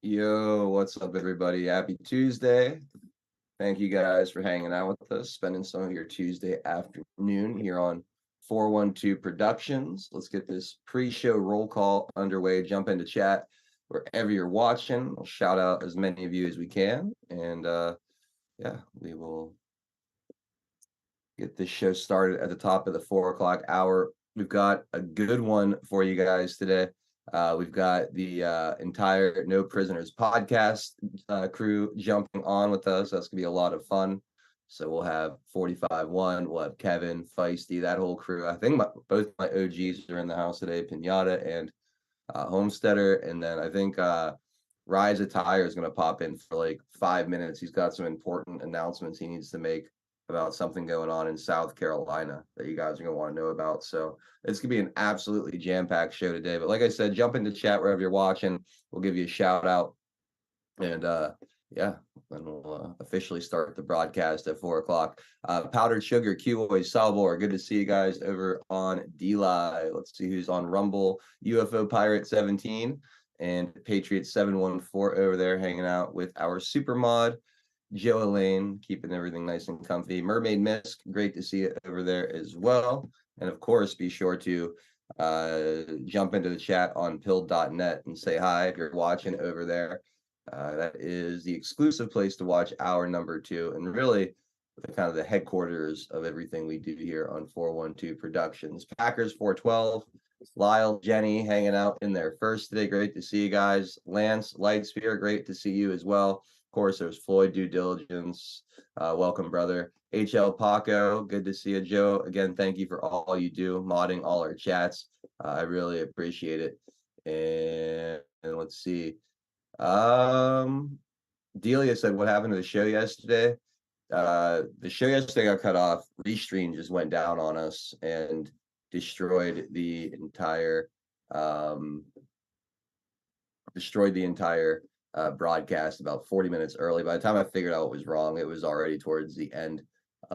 Yo, what's up, everybody? Happy Tuesday. Thank you guys for hanging out with us, spending some of your Tuesday afternoon here on 412 Productions. Let's get this pre-show roll call underway. Jump into chat wherever you're watching. We'll shout out as many of you as we can. And yeah, we will get this show started at the top of the 4 o'clock hour. We've got a good one for you guys today. We've got the entire No Prisoners podcast crew jumping on with us. That's gonna be a lot of fun. So we'll have 45-1, we'll have Kevin, Feisty, that whole crew. I think both my OGs are in the house today, Pinata and Homesteader. And then I think Rise Attire is going to pop in for like 5 minutes. He's got some important announcements he needs to make about something going on in South Carolina that you guys are going to want to know about. So it's going to be an absolutely jam-packed show today. But like I said, jump into chat wherever you're watching. We'll give you a shout out. And yeah, then we'll officially start the broadcast at 4 o'clock. Powdered Sugar, Kiwi, Salvor, good to see you guys over on D-Live. Let's see who's on Rumble. UFO Pirate 17 and Patriot 714 over there hanging out with our super mod. Joe Elaine, keeping everything nice and comfy. Mermaid Misk, great to see you over there as well. And of course, be sure to jump into the chat on pilled.net and say hi if you're watching over there. That is the exclusive place to watch hour number 2, and really kind of the headquarters of everything we do here on 412 Productions. Packers 412, Lyle, Jenny hanging out in there first today. Great to see you guys. Lance, Lightspear, great to see you as well. Of course, there's Floyd Due Diligence. Welcome, brother. HL Paco, good to see you. Joe, again, thank you for all you do, modding all our chats. I really appreciate it. And let's see. Delia said, what happened to the show yesterday? The show yesterday got cut off. Restream just went down on us and destroyed the entire broadcast about 40 minutes early. By the time I figured out what was wrong, it was already towards the end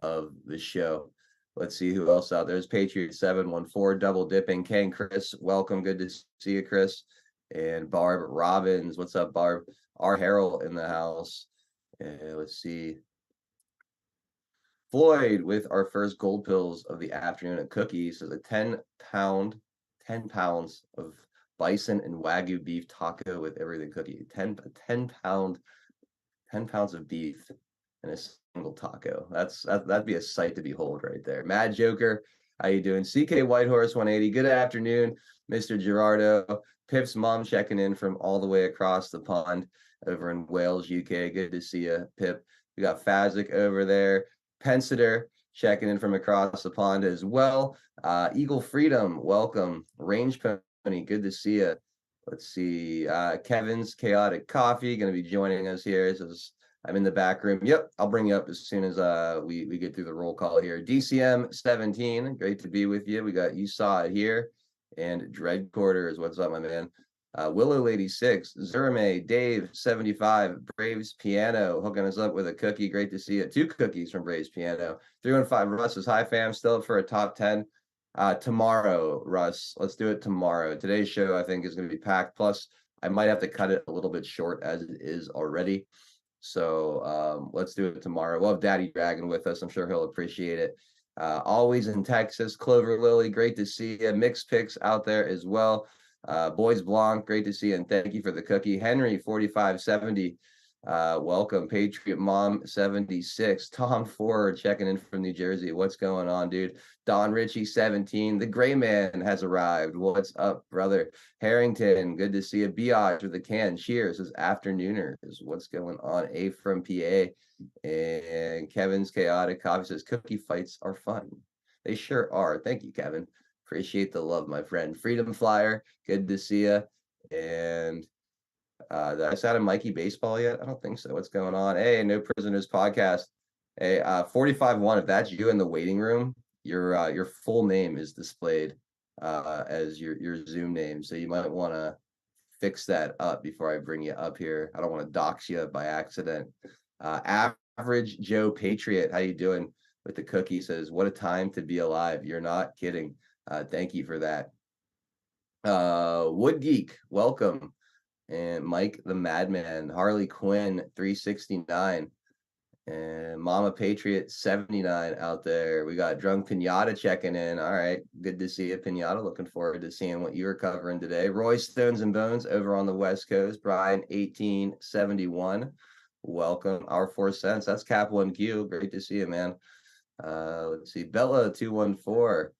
of the show. Let's see who else out there. There's Patriot 714, double dipping. Ken, Chris, welcome. Good to see you, Chris. And Barb Robbins, what's up, Barb? R. Harrell in the house. Let's see. Floyd with our first gold pills of the afternoon at Cookies is a 10 pounds of bison and Wagyu beef taco with everything cookie. 10 pounds of beef in a single taco. That'd be a sight to behold right there. Mad Joker, how you doing? CK Whitehorse 180. Good afternoon, Mr. Gerardo. Pip's mom checking in from all the way across the pond over in Wales, UK. Good to see you, Pip. We got Fazik over there. Pensider checking in from across the pond as well. Eagle Freedom, welcome. Range Pony, good to see you. Let's see. Kevin's Chaotic Coffee going to be joining us here. I'm in the back room. Yep, I'll bring you up as soon as we get through the roll call here. DCM 17, great to be with you. We got you saw it here, and Dread Quarters. What's up, my man? Willow Lady 6, Zerme, Dave 75, Braves Piano hooking us up with a cookie. Great to see you. 2 cookies from Braves Piano. 315 Russ is hi fam, still up for a top 10. Tomorrow, Russ. Let's do it tomorrow. Today's show, I think, is going to be packed. Plus, I might have to cut it a little bit short as it is already. So let's do it tomorrow. We'll have Daddy Dragon with us. I'm sure he'll appreciate it. Always in Texas, Clover Lily, great to see you. Mixed picks out there as well. Boys Blanc, great to see you, and thank you for the cookie. Henry 4570, welcome. Patriot Mom 76, Tom Ford checking in from New Jersey. What's going on, dude? Don Ritchie 17, the gray man has arrived. What's up, brother? Harrington, good to see you. Biatch with the can, cheers. This afternooners, what's going on? A from PA. And Kevin's Chaotic Coffee says cookie fights are fun. They sure are. Thank you, Kevin. Appreciate the love, my friend. Freedom Flyer, good to see you. And did I sound Mikey Baseball yet? I don't think so. What's going on? Hey, No Prisoners podcast. Hey, 45-1, if that's you in the waiting room, your full name is displayed as your Zoom name. So you might want to fix that up before I bring you up here. I don't want to dox you by accident. Average Joe Patriot, how you doing? With the cookie says, what a time to be alive. You're not kidding. Thank you for that. Wood Geek, welcome. and Mike the Madman, Harley Quinn 369, and Mama Patriot 79 out there. We got Drunk Pinata checking in. All right, good to see you, Pinata. Looking forward to seeing what you're covering today. Roy Stones and Bones over on the West Coast. Brian 1871. Welcome. Our 4 cents. That's Cap 1Q. Great to see you, man. Let's see. Bella 214.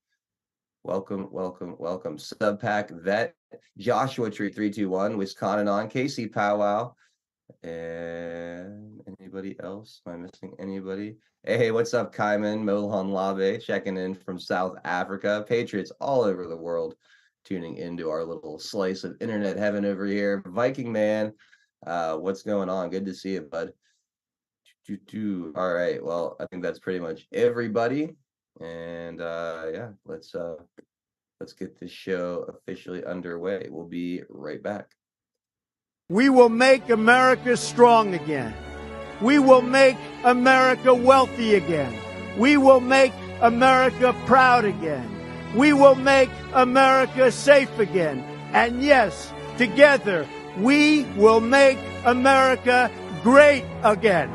Welcome, welcome, welcome. Subpack Vet, Joshua Tree 321, Wisconsin on, Casey Powwow, and anybody else? Am I missing anybody? Hey, what's up, Kaiman Mohan Labe, checking in from South Africa. Patriots all over the world tuning into our little slice of internet heaven over here. Viking Man, what's going on? Good to see you, bud. All right, well, I think that's pretty much everybody. And yeah, let's get this show officially underway. We'll be right back. We will make America strong again. We will make America wealthy again. We will make America proud again. We will make America safe again. And yes, together, we will make America great again.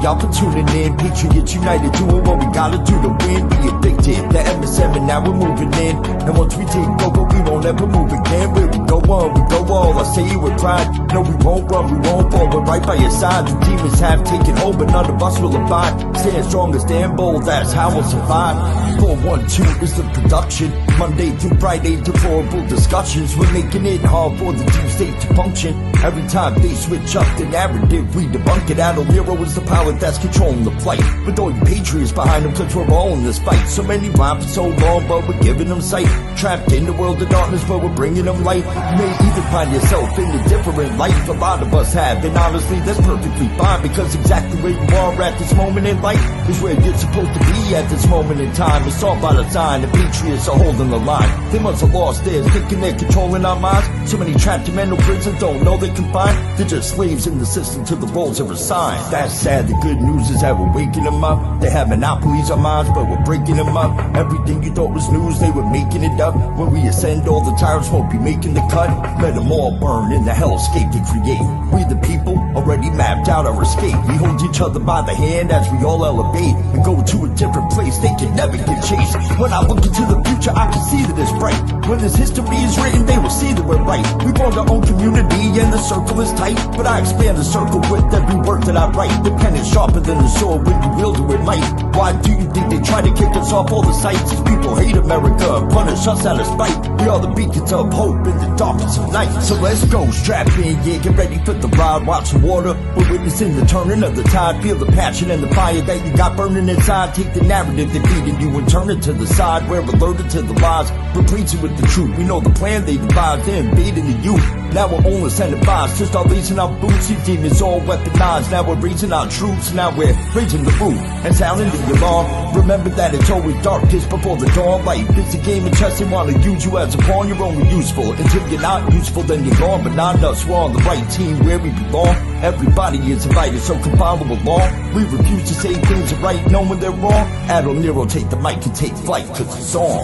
Y'all for tuning in, Patriots United, doing what we gotta do to win. Be evicted, the MS7, now we're moving in. And once we take over, we won't ever move again. Where we go on, we go all. I say it with pride. No, we won't run, we won't fall. We're right by your side. The demons have taken hold, but none of us will abide. Stand strong, stand bold, that's how we'll survive. 412 is the production. Monday through Friday, deplorable discussions. We're making it hard for the deep state to function. Every time they switch up the narrative, we debunk it. Adol Nero is the power that's controlling the fight. With all you patriots behind them, cause we're all in this fight. So many rhyme for so long, but we're giving them sight. Trapped in the world of darkness, but we're bringing them light. You may even find yourself in a different life. A lot of us have, and honestly, that's perfectly fine. Because exactly where you are at this moment in life is where you're supposed to be at this moment in time. It's all by design, the patriots are holding the line. They must have lost theirs, thinking they're controlling our minds. So many trapped in mental prisons don't know they can find. They're just slaves in the system till the roles are assigned. That's sad, the good news is that we're waking them up. They have monopolies on minds, but we're breaking them up. Everything you thought was news, they were making it up. When we ascend, all the tyrants won't be making the cut. Let them all burn in the hellscape they create. We the people already mapped out our escape. We hold each other by the hand as we all elevate and go to a different place. They can never get chased. When I look into the future, I can see that it's bright. When this history is written, they will see that we're right. We formed our own community and the circle is tight. But I expand the circle with every word that I write. The pen is sharper than the sword when you wield it with might. Why do you think they try to kick us off all the sites? These people hate America, punish us out of spite. We are the beacons of hope in the darkness of night. So let's go, strap in, yeah, get ready for the ride. Watch the water, we're witnessing the turning of the tide. Feel the passion and the fire that you got burning inside. Take the narrative they're feeding you and turn it to the side. We're alerted to the lies, replacing with the truth. We know the plan they devised, they're invading the youth. Now we're only sending vibes to start lacing our boots. These demons all weaponized. Now we're raising our troops. Now we're raising the roof and sounding the alarm. Remember that it's always darkest before the dawn. Life is a game of chess. They want to use you as a pawn. You're only useful until you're not useful. Then you're gone. But not us. We're on the right team where we belong. Everybody is invited, so come follow along. We refuse to say things are right, knowing they're wrong. Adol Nero, take the mic and take flight, cause it's on.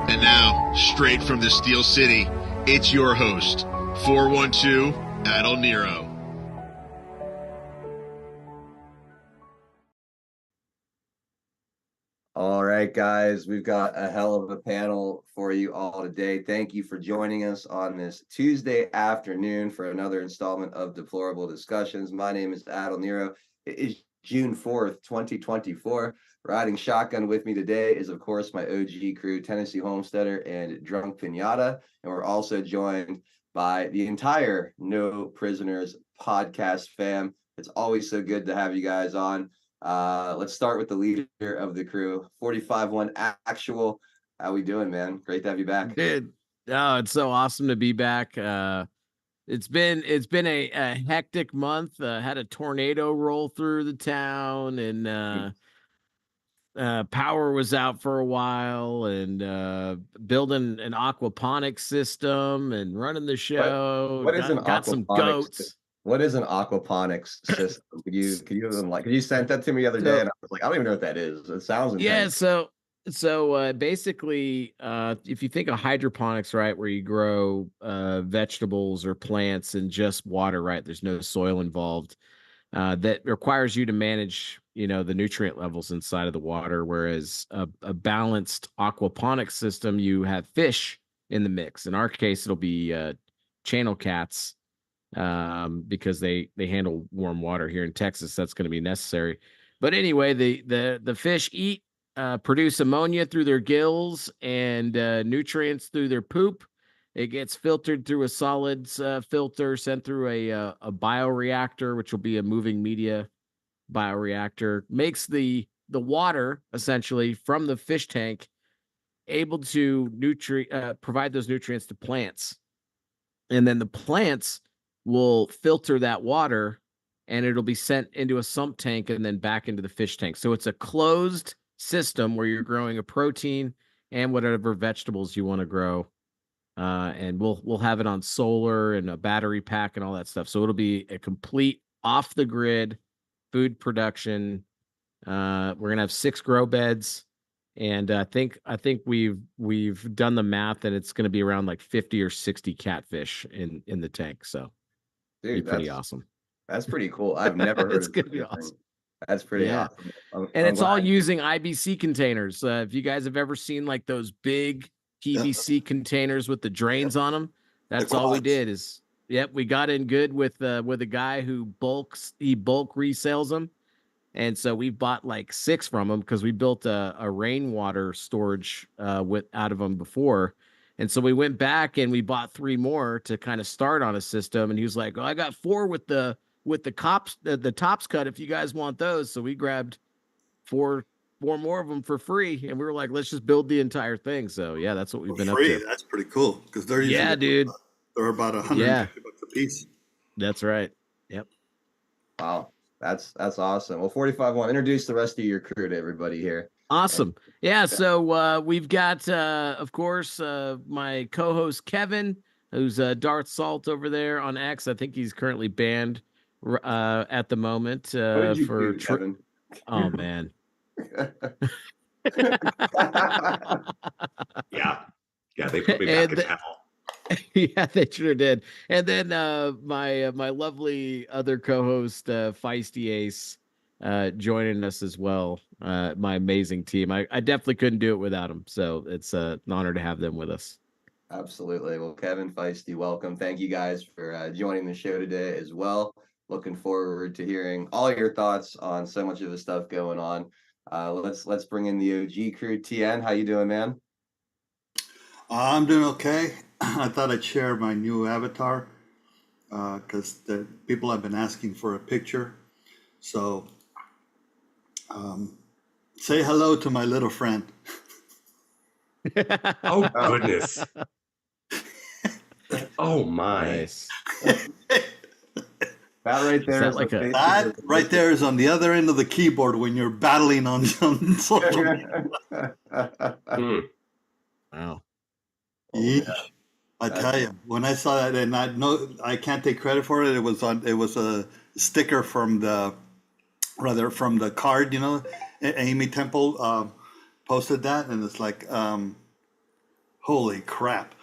And now, straight from the Steel City, it's your host, 412 Adol Nero. All right, guys, we've got a hell of a panel for you all today. Thank you for joining us on this Tuesday afternoon for another installment of Deplorable Discussions. My name is Adol Nero. It is June 4th, 2024. Riding shotgun with me today is, of course, my OG crew, Tennessee Homesteader and Drunk Pinata. And we're also joined by the entire No Prisoners podcast fam. It's always so good to have you guys on. Let's start with the leader of the crew, 45-1 Actual. How we doing, man? Great to have you back. Dude, oh, it's so awesome to be back. It's been a hectic month. Had a tornado roll through the town, and power was out for a while, and building an aquaponics system and running the show. What is an Got some aquaponics? goats. What is an aquaponics system? Could you send that to me the other day? And I was like, I don't even know what that is. It sounds Yeah, intense. so basically, if you think of hydroponics, right, where you grow vegetables or plants in just water, right, there's no soil involved. That requires you to manage, the nutrient levels inside of the water. Whereas a balanced aquaponics system, you have fish in the mix. In our case, it'll be channel cats, because they handle warm water here in Texas. That's going to be necessary. But anyway, the fish eat, produce ammonia through their gills and nutrients through their poop. It gets filtered through a solids filter, sent through a bioreactor, which will be a moving media bioreactor. Makes the water essentially from the fish tank able to provide those nutrients to plants, and then the plants will filter that water, and it'll be sent into a sump tank and then back into the fish tank. So it's a closed system where you're growing a protein and whatever vegetables you want to grow. And we'll have it on solar and a battery pack and all that stuff. So it'll be a complete off the grid food production. We're gonna have 6 grow beds, and I think we've done the math, and it's gonna be around like 50 or 60 catfish in the tank. So Dude, be pretty awesome. That's pretty cool. I've never heard It's of gonna such be a thing. awesome. That's pretty Yeah. awesome. And I'm it's all glad. using IBC containers. If you guys have ever seen like those big PVC containers with the drains on them, that's all we did is, yep, we got in good with a guy who bulk resells them. And so we bought like 6 from him because we built a rainwater storage out of them before. And so we went back and we bought 3 more to kind of start on a system. And he was like, "Oh, I got 4 with the tops cut if you guys want those." So we grabbed 4 more of them for free, and we were like, let's just build the entire thing. So yeah, that's what we've been up to. That's pretty cool because they're usually dude. They're about $150 a piece. That's right. Yep. Wow. That's awesome. Well, 45-1, introduce the rest of your crew to everybody here. Awesome. Yeah. So we've got, of course, my co-host Kevin, who's Darth Salt over there on X. I think he's currently banned at the moment What did you for do, Kevin? Oh man. Yeah, they put me back in hell. Yeah, they sure did. And then my lovely other co-host, Feisty Ace, joining us as well. My amazing team. I definitely couldn't do it without them. So it's an honor to have them with us. Absolutely. Well, Kevin, Feisty, welcome. Thank you guys for joining the show today as well. Looking forward to hearing all your thoughts on so much of the stuff going on. Let's bring in the OG crew. TN, how you doing, man? I'm doing okay. I thought I'd share my new avatar because the people have been asking for a picture. So say hello to my little friend. Oh, goodness. Oh, my. Nice. That right there is like that right there is on the other end of the keyboard when you're battling on social media. Wow. Yeah. I tell you, when I saw that, and I can't take credit for it. It was a sticker from the card. Amy Temple posted that, and it's like, holy crap!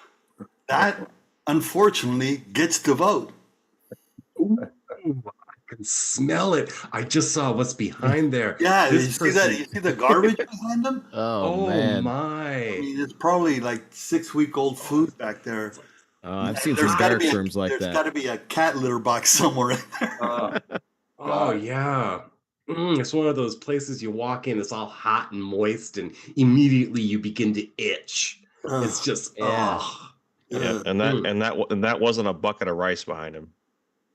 That unfortunately gets to vote. Ooh, I can smell it. I just saw what's behind there. Yeah, you see that? You see the garbage behind them? Oh man. My! I mean, it's probably like 6-week-old food back there. I've seen some dark rooms like that. There's got to be a cat litter box somewhere in there. Oh yeah. It's one of those places you walk in, it's all hot and moist, and immediately you begin to itch. It's just Yeah, and that wasn't a bucket of rice behind him.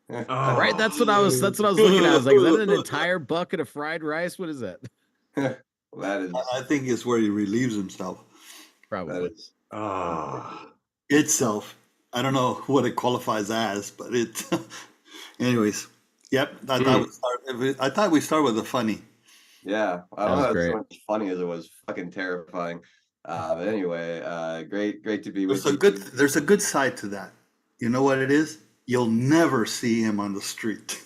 right. That's what I was looking at. I was like, is that an entire bucket of fried rice? What is that? That is. I think it's where he relieves himself. Probably. That is. Itself. I don't know what it qualifies as, but it. Anyways, yep. I thought we start with a funny. Yeah, I That don't was know. It's so great. much funny as it was fucking terrifying. But anyway, great to be with There's a you. good. There's a good side to that. You know what it is? You'll never see him on the street.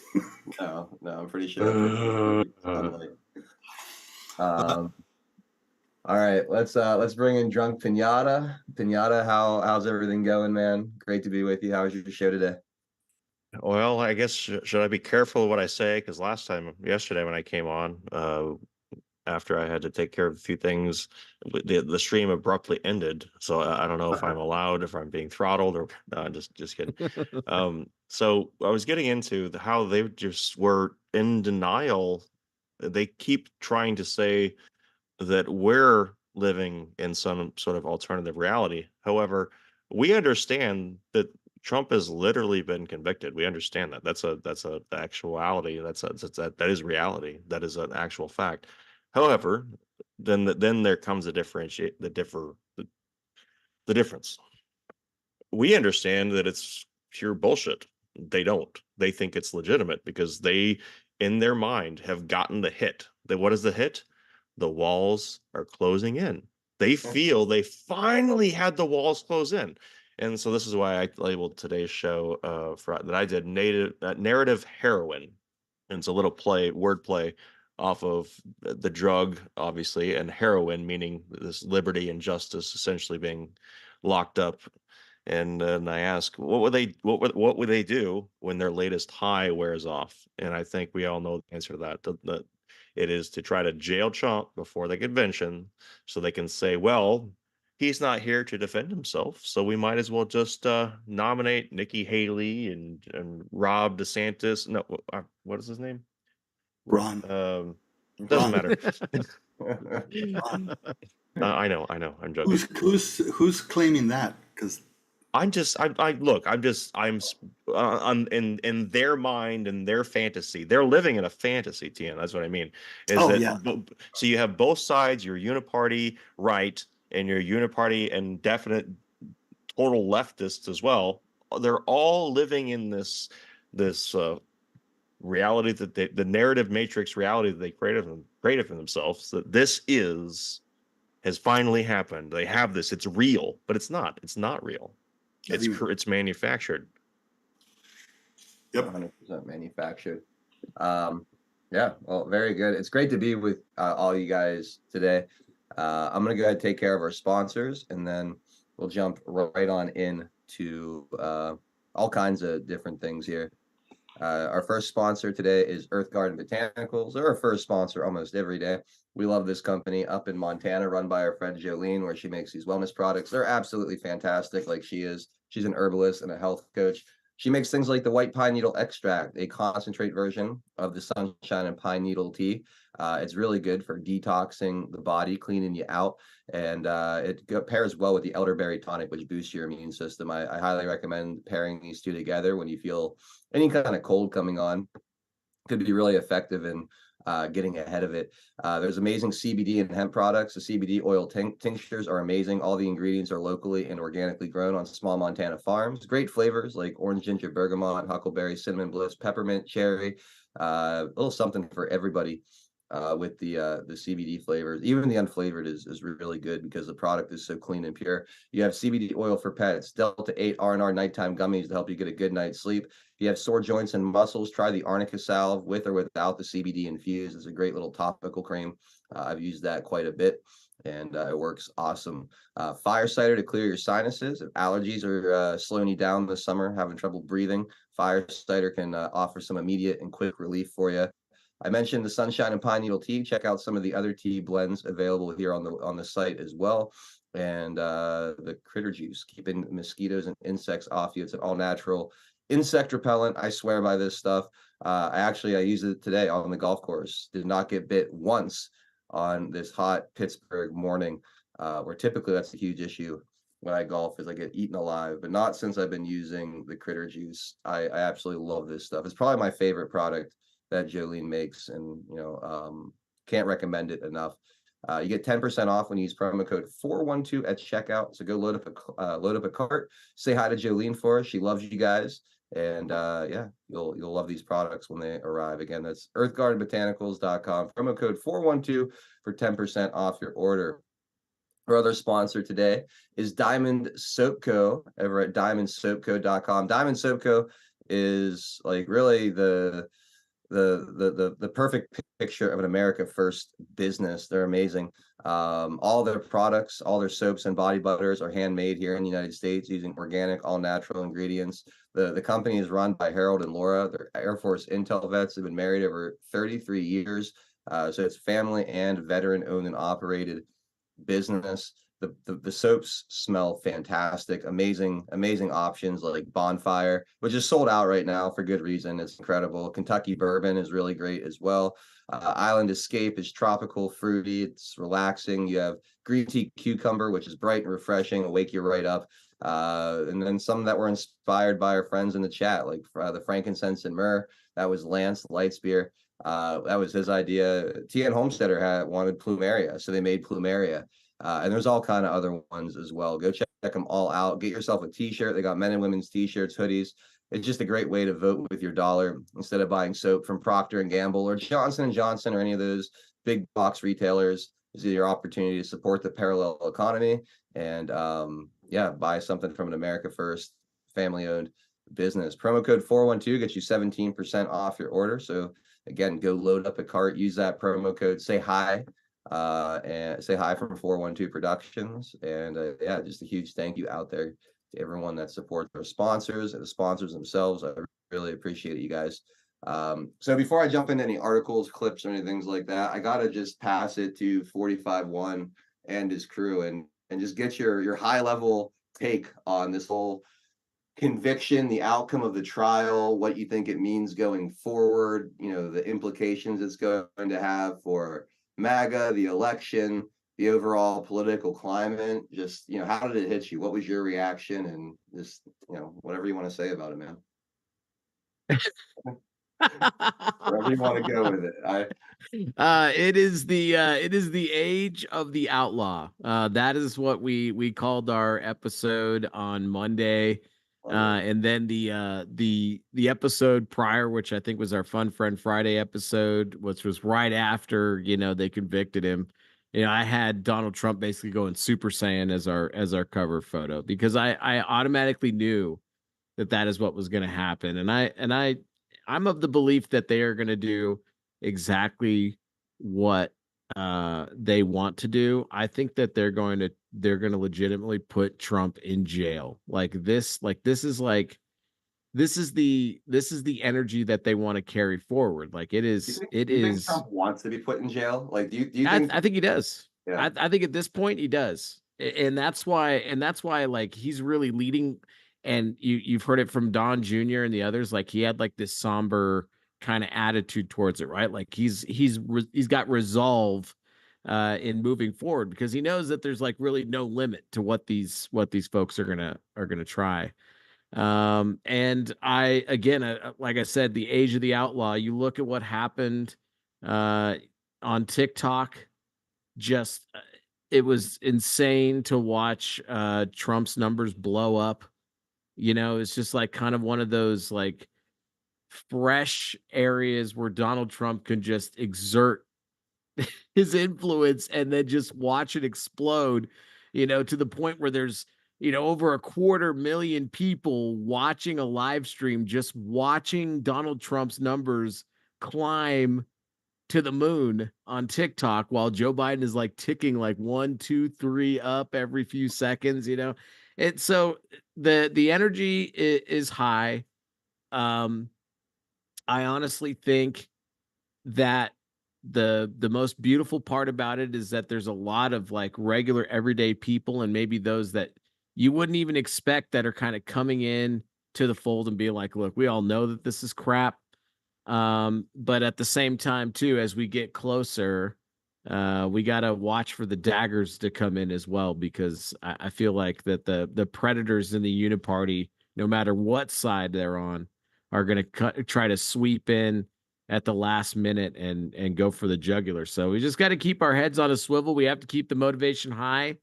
No, I'm pretty sure. Sunlight. Um, all right, let's bring in drunk Pinata. Pinata, how's everything going, man? Great to be with you. How was your show today? Well, I guess should I be careful what I say? Because yesterday when I came on, after I had to take care of a few things, the stream abruptly ended. So I don't know if I'm allowed, if I'm being throttled, or no, just kidding. So I was getting into how they just were in denial. They keep trying to say that we're living in some sort of alternative reality. However, we understand that Trump has literally been convicted. We understand that. That's a actuality. That is reality. That is an actual fact. However, then there comes a the difference. We understand that it's pure bullshit. They don't. They think it's legitimate because they, in their mind, have gotten the hit. What is the hit? The walls are closing in. They feel they finally had the walls close in. And so this is why I labeled today's show that I did narrative heroin. And it's a little word play off of the drug, obviously, and heroin, meaning this liberty and justice essentially being locked up. And then I ask, what would they do when their latest high wears off? And I think we all know the answer to that. It is to try to jail Trump before the convention, so they can say, well, he's not here to defend himself, so we might as well just nominate Nikki Haley and Rob DeSantis. No, what is his name? Ron. Doesn't matter. Ron. I know. I'm joking. Who's claiming that? Because I'm in their mind and their fantasy. They're living in a fantasy, Tian. That's what I mean. So you have both sides, your uniparty right and your uniparty and definite total leftists as well. They're all living in this reality that the narrative matrix reality that they created for themselves, that has finally happened. They have this. It's real, but it's not. It's not real. It's manufactured. Yep. 100% manufactured. Yeah, well, very good. It's great to be with all you guys today. I'm going to go ahead and take care of our sponsors, and then we'll jump right on into all kinds of different things here. Our first sponsor today is Earth Garden Botanicals. They're our first sponsor almost every day. We love this company up in Montana, run by our friend Jolene, where she makes these wellness products. They're absolutely fantastic, like she is. She's an herbalist and a health coach. She makes things like the white pine needle extract, a concentrate version of the sunshine and pine needle tea. It's really good for detoxing the body, cleaning you out, and it pairs well with the elderberry tonic, which boosts your immune system. I highly recommend pairing these two together when you feel any kind of cold coming on. Could be really effective in getting ahead of it. There's amazing CBD and hemp products. The CBD oil tinctures are amazing. All the ingredients are locally and organically grown on small Montana farms. Great flavors like orange ginger, bergamot, huckleberry, cinnamon bliss, peppermint, cherry. A little something for everybody with the CBD flavors. Even the unflavored is really good because the product is so clean and pure. You have CBD oil for pets, Delta 8 R&R nighttime gummies to help you get a good night's sleep. If you have sore joints and muscles, try the arnica salve with or without the CBD infused. It's a great little topical cream. I've used that quite a bit, and it works awesome. Fire cider to clear your sinuses. If allergies are slowing you down this summer, having trouble breathing, fire cider can offer some immediate and quick relief for you. I mentioned the sunshine and pine needle tea. Check out some of the other tea blends available here on the site as well. And the critter juice, keeping mosquitoes and insects off you. It's an all natural insect repellent. I swear by this stuff. I used it today on the golf course. Did not get bit once on this hot Pittsburgh morning, where typically that's a huge issue when I golf, is I get eaten alive, but not since I've been using the critter juice. I absolutely love this stuff. It's probably my favorite product that Jolene makes, and can't recommend it enough. You get 10% off when you use promo code 412 at checkout. So go load up a cart. Say hi to Jolene for us. She loves you guys. And yeah, you'll love these products when they arrive. Again, that's earthgardenbotanicals.com. Promo code 412 for 10% off your order. Our other sponsor today is Diamond Soap Co. over at diamondsoapco.com. Diamond Soap Co. is like really the perfect picture of an America First business. They're amazing. All their products, all their soaps and body butters are handmade here in the United States using organic, all natural ingredients. The company is run by Harold and Laura. They're Air Force intel vets. They've been married over 33 years. So it's family and veteran owned and operated business. The soaps smell fantastic. Amazing options like Bonfire, which is sold out right now for good reason. It's incredible. Kentucky Bourbon is really great as well. Island Escape is tropical, fruity. It's relaxing. You have Green Tea Cucumber, which is bright and refreshing, will wake you right up. And then some that were inspired by our friends in the chat, like the Frankincense and Myrrh. That was Lance Lightspear. That was his idea. T.N. Homesteader wanted Plumeria, so they made Plumeria. And there's all kind of other ones as well. Go check them all out. Get yourself a t-shirt. They got men and women's t-shirts, hoodies. It's just a great way to vote with your dollar instead of buying soap from Procter & Gamble or Johnson & Johnson or any of those big box retailers. This is your opportunity to support the parallel economy and yeah, buy something from an America First family-owned business. Promo code 412 gets you 17% off your order. So again, go load up a cart, use that promo code, say hi and say hi from 412 Productions. And yeah, just a huge thank you out there to everyone that supports our sponsors and the sponsors themselves. I really appreciate it, you guys. So before I jump into any articles, clips, or anything like that, I gotta just pass it to 45-1 and his crew and just get your high level take on this whole conviction, the outcome of the trial, what you think it means going forward, you know, the implications it's going to have for MAGA, the election, the overall political climate. Just, you know, how did it hit you? What was your reaction? And just, you know, whatever you want to say about it, man. Wherever you want to go with it. It is the age of the outlaw. That is what we called our episode on Monday. And then the episode prior, which I think was our Fun Friend Friday episode, which was right after, you know, they convicted him. You know, I had Donald Trump basically going Super Saiyan as our cover photo because I automatically knew that is what was going to happen. And I'm of the belief that they are going to do exactly what they want to do. I think that they're going to legitimately put Trump in jail. This is the energy that they want to carry forward. Like it is Do you think Trump wants to be put in jail? Like do you think I think he does. Yeah. I think at this point he does. And that's why like he's really leading. And you've heard it from Don Jr. and the others. Like he had like this somber kind of attitude towards it, right? Like he's got resolve in moving forward because he knows that there's like really no limit to what these folks are gonna try. And I again, like I said, the age of the outlaw. You look at what happened on TikTok. Just it was insane to watch Trump's numbers blow up. You know, it's just like kind of one of those like fresh areas where Donald Trump can just exert his influence and then just watch it explode, you know, to the point where there's, you know, over 250,000 people watching a live stream, just watching Donald Trump's numbers climb to the moon on TikTok while Joe Biden is like ticking like 1, 2, 3 up every few seconds, you know. And so the energy is high. I honestly think that the most beautiful part about it is that there's a lot of like regular everyday people and maybe those that you wouldn't even expect that are kind of coming in to the fold and being like, look, we all know that this is crap. But at the same time too, as we get closer, we got to watch for the daggers to come in as well, because I feel like that the predators in the uniparty, no matter what side they're on, are going to try to sweep in at the last minute and go for the jugular. So we just got to keep our heads on a swivel. We have to keep the motivation high.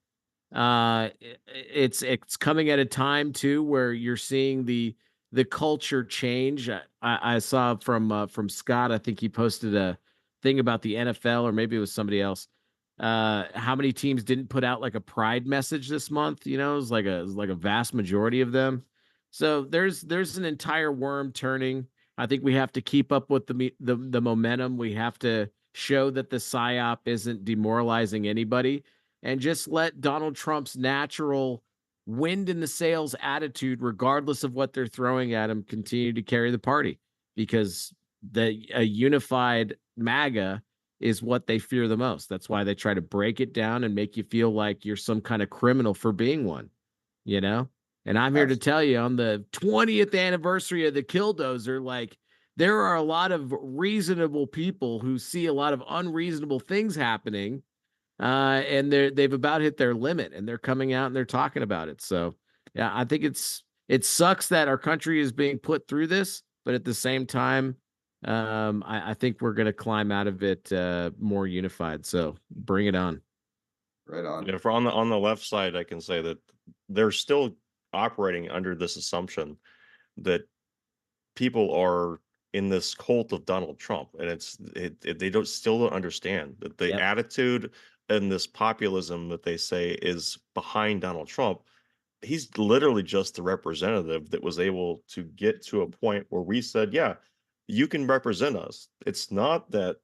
It's coming at a time too where you're seeing the culture change. I saw from Scott, I think he posted a thing about the NFL, or maybe it was somebody else. How many teams didn't put out like a pride message this month? You know, it was like a vast majority of them. So there's an entire worm turning. I think we have to keep up with the momentum. We have to show that the psyop isn't demoralizing anybody, and just let Donald Trump's natural wind in the sails attitude, regardless of what they're throwing at him, continue to carry the party, because a unified MAGA is what they fear the most. That's why they try to break it down and make you feel like you're some kind of criminal for being one, you know? And I'm here to tell you, on the 20th anniversary of the Killdozer, like, there are a lot of reasonable people who see a lot of unreasonable things happening, and they've about hit their limit, and they're coming out and they're talking about it. So yeah, I think it sucks that our country is being put through this, but at the same time, I think we're going to climb out of it more unified. So bring it on. Right on. Yeah, for on the left side, I can say that they're still operating under this assumption that people are in this cult of Donald Trump, and they still don't understand that the Yep. attitude and this populism that they say is behind Donald Trump. He's literally just the representative that was able to get to a point where we said, yeah, you can represent us. It's not that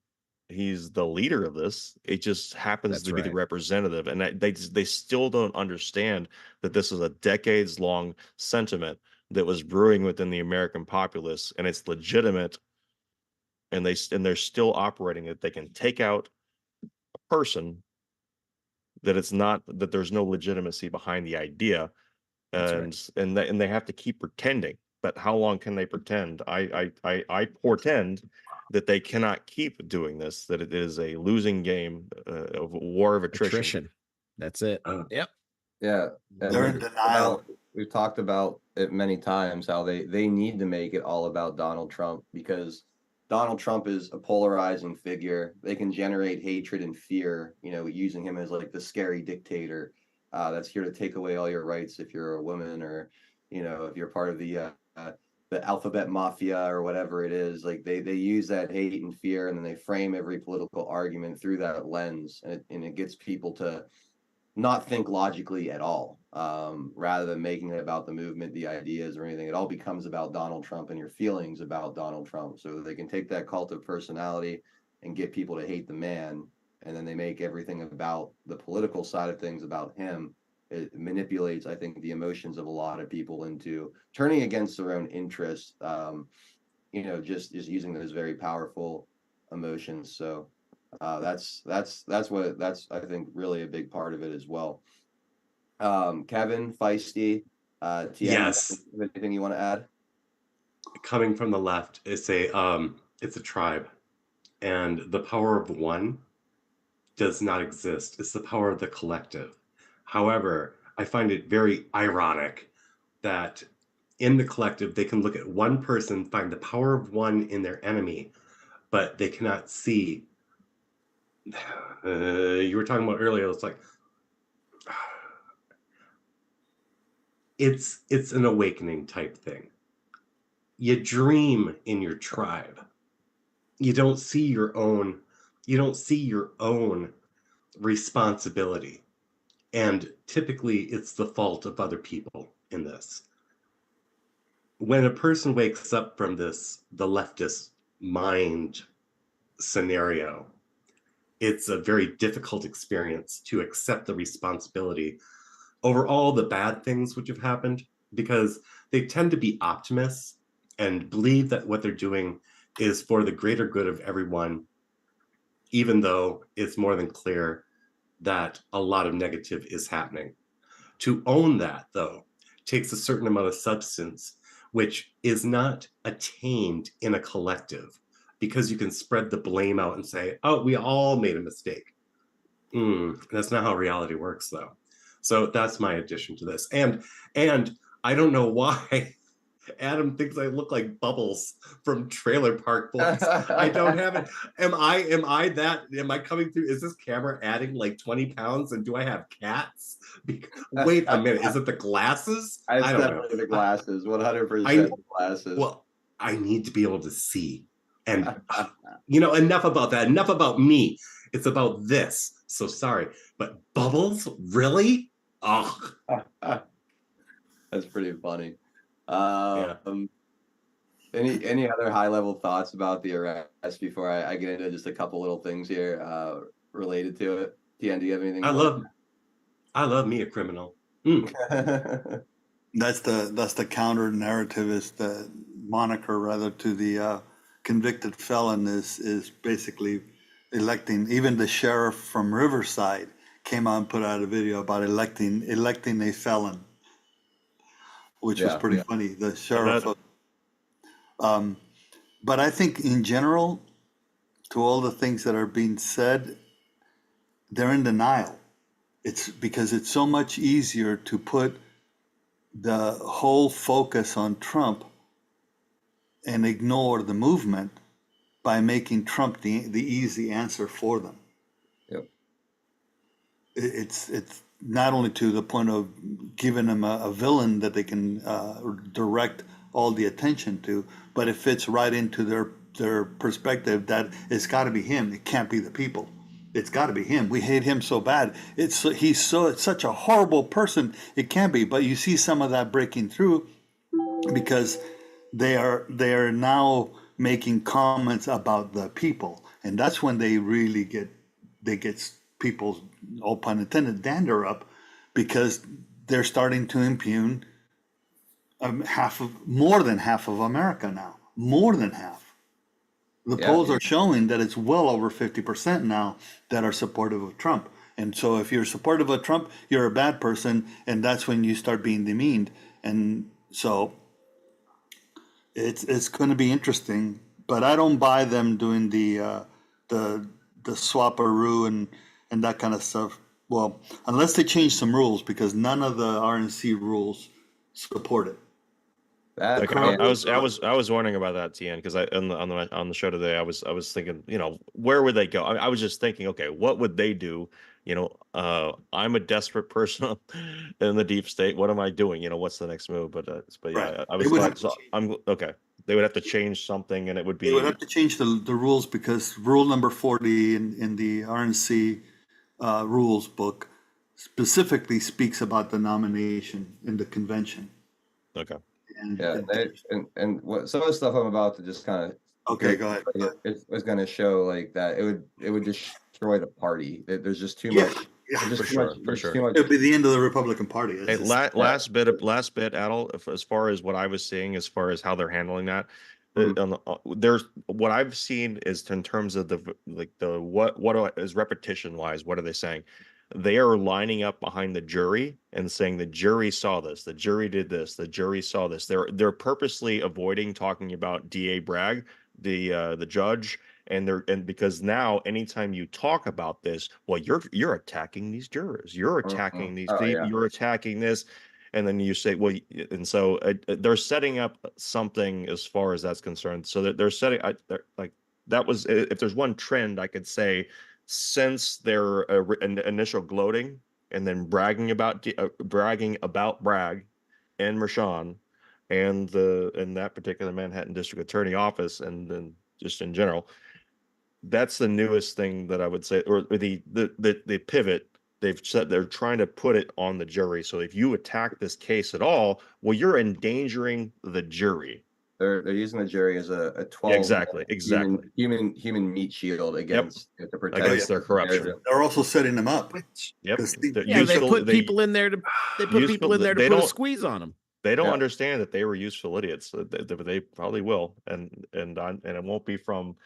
he's the leader of this. It just happens That's to be the right. representative. And they still don't understand that this is a decades long sentiment that was brewing within the American populace, and it's legitimate. And they're still operating it. They can take out a person that it's not, that there's no legitimacy behind the idea. That's right. And they have to keep pretending. But how long can they pretend? I portend that they cannot keep doing this, that it is a losing game, of war of attrition. That's it. Yep. Yeah, They're in denial. we've talked about it many times, how they need to make it all about Donald Trump, because Donald Trump is a polarizing figure. They can generate hatred and fear, using him as like the scary dictator that's here to take away all your rights if you're a woman, or if you're part of the alphabet mafia or whatever it is. Like they use that hate and fear, and then they frame every political argument through that lens, and it gets people to not think logically at all. Rather than making it about the movement, the ideas, or anything, it all becomes about Donald Trump and your feelings about Donald Trump. So they can take that cult of personality and get people to hate the man, and then they make everything about the political side of things about him. It manipulates, I think, the emotions of a lot of people into turning against their own interests. Just using those very powerful emotions. So that's I think really a big part of it as well. Kevin, Feisty, TM, Yes. anything you want to add? Coming from the left, it's a tribe, and the power of one does not exist. It's the power of the collective. However, I find it very ironic that in the collective, they can look at one person, find the power of one in their enemy, but they cannot see. You were talking about earlier, it's like, it's an awakening type thing. You dream in your tribe. You don't see your own responsibility. And typically it's the fault of other people in this. When a person wakes up from the leftist mind scenario, it's a very difficult experience to accept the responsibility over all the bad things which have happened, because they tend to be optimists and believe that what they're doing is for the greater good of everyone, even though it's more than clear that a lot of negative is happening. To own that, though, takes a certain amount of substance, which is not attained in a collective, because you can spread the blame out and say, oh, we all made a mistake. That's not how reality works, though. So that's my addition to this. And I don't know why Adam thinks I look like Bubbles from Trailer Park Boys. I don't have it. Am I coming through? Is this camera adding like 20 pounds? And do I have cats? Wait a minute. Is it the glasses? It's I don't know. definitely the glasses. 100% I- the glasses. Well, I need to be able to see. And, enough about that. Enough about me. It's about this. So sorry. But Bubbles? Really? Oh. That's pretty funny. Yeah. Any other high level thoughts about the arrest before I get into just a couple little things here related to it? Tian, do you have anything? I love me a criminal. That's the counter narrative, is the moniker rather to the convicted felon is basically electing. Even the sheriff from Riverside came out and put out a video about electing a felon, which was pretty funny. The sheriff. But I think in general, to all the things that are being said, they're in denial. It's because it's so much easier to put the whole focus on Trump and ignore the movement by making Trump the easy answer for them. Yep. It's not only to the point of giving them a villain that they can direct all the attention to, but it fits right into their perspective that it's got to be him. It can't be the people. It's got to be him. We hate him so bad. It's such a horrible person. It can't be. But you see some of that breaking through because they are now making comments about the people, and that's when they really get people's, all pun intended, dander up, because they're starting to impugn more than half of America now. More than half. The polls are showing that it's well over 50% now that are supportive of Trump. And so if you're supportive of Trump, you're a bad person, and that's when you start being demeaned. And so it's going to be interesting, but I don't buy them doing the swap-a-roo and that kind of stuff. Well, unless they change some rules, because none of the RNC rules support it. I was wondering about that, Tian, because on the show today I was thinking, where would they go? I was just thinking, okay, what would they do? I'm a desperate person in the deep state. What am I doing? What's the next move? But yeah, I was I'm okay. They would have to change something, and it would be. They would have to change the rules, because rule number 40 in the RNC rules book specifically speaks about the nomination in the convention. Okay. And what some of the stuff I'm about to just kind of go ahead. It was going to show like that it would destroy the party. There's just too much. For sure. It would be the end of the Republican Party. Hey, last bit, Adel, as far as what I was seeing, as far as how they're handling that, there's what I've seen is in terms of what is repetition wise. What are they saying? They are lining up behind the jury and saying the jury saw this, the jury did this, the jury saw this. They're purposely avoiding talking about DA Bragg, the judge, and because now anytime you talk about this, well, you're attacking these jurors, you're attacking these people, you're attacking this, and then you say, well, and so they're setting up something as far as that's concerned. So that they're setting like that was, if there's one trend I could say, since their initial gloating and then bragging about Bragg and Mershon and that particular Manhattan District Attorney office, and then just in general, that's the newest thing that I would say, or the pivot. They've said they're trying to put it on the jury. So if you attack this case at all, well, you're endangering the jury. They're using the jury as a 12 exactly human meat shield against to protect against their corruption. They're also setting them up. Yep. They put people in there to put a squeeze on them. They don't understand that they were useful idiots. They probably will, and it won't be from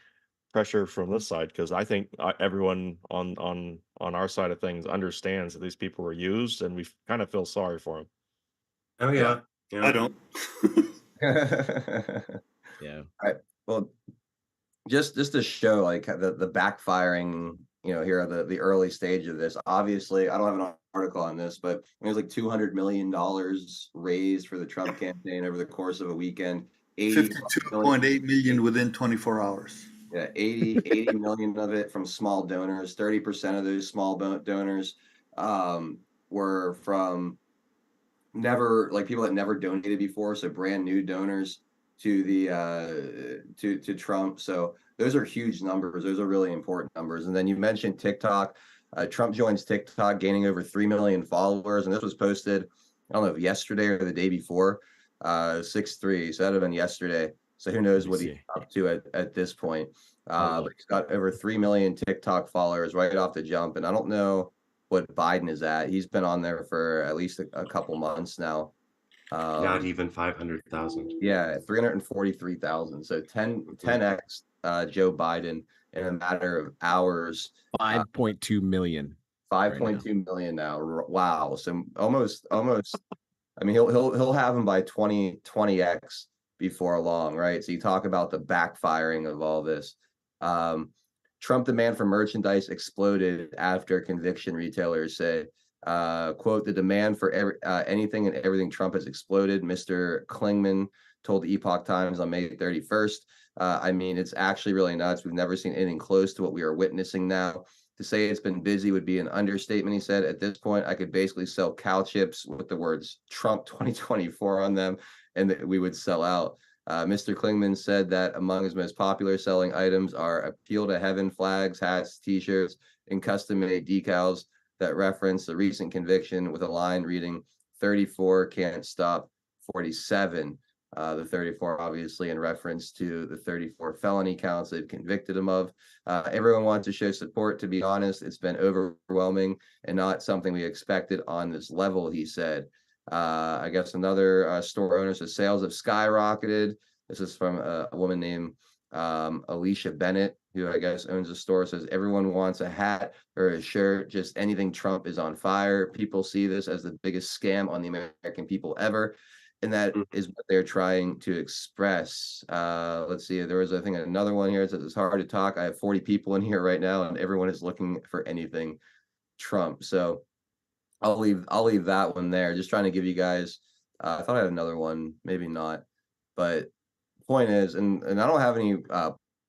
pressure from this side, because I think everyone on our side of things understands that these people were used, and we kind of feel sorry for them. Oh yeah. I don't. Yeah. All right. Well, just to show like the backfiring, here are the early stage of this. Obviously, I don't have an article on this, but it was like $200 million raised for the Trump campaign over the course of a weekend. 52.8 million within 24 hours. Yeah, 80 million of it from small donors. 30% of those small donors were from people that never donated before, so brand new donors to the to Trump. So those are huge numbers. Those are really important numbers. And then you mentioned TikTok. Trump joins TikTok, gaining over 3 million followers, and this was posted, I don't know if yesterday or the day before. 6/3, so that'd have been yesterday. So who knows what he's up to at this point. But he's got over 3 million TikTok followers right off the jump, and I don't know what Biden is at. He's been on there for at least a couple months now. Not even 500,000. Yeah, 343,000. So 10x Joe Biden in a matter of hours. 5.2 million. 5.2 million now. Wow. So almost. I mean, he'll have him by 20x before long, right? So you talk about the backfiring of all this. Trump demand for merchandise exploded after conviction, retailers say. Quote, the demand for anything and everything Trump has exploded, Mr. Klingman told the Epoch Times on May 31st. I mean, it's actually really nuts. We've never seen anything close to what we are witnessing now. To say it's been busy would be an understatement, he said. At this point, I could basically sell cow chips with the words Trump 2024 on them, and we would sell out. Mr. Klingman said that among his most popular selling items are Appeal to Heaven flags, hats, T-shirts, and custom-made decals that reference the recent conviction with a line reading 34 can't stop 47. The 34 obviously in reference to the 34 felony counts they've convicted him of. Everyone wants to show support. To be honest, it's been overwhelming and not something we expected on this level, he said. I guess another store owner says sales have skyrocketed. This is from a woman named Alicia Bennett, who I guess owns a store, says everyone wants a hat or a shirt, just anything Trump is on fire. People see this as the biggest scam on the American people ever. And that is what they're trying to express. Let's see, there was, I think, another one here. It says it's hard to talk. I have 40 people in here right now, and everyone is looking for anything Trump. So I'll leave that one there. Just trying to give you guys. I thought I had another one, maybe not. But point is, and I don't have any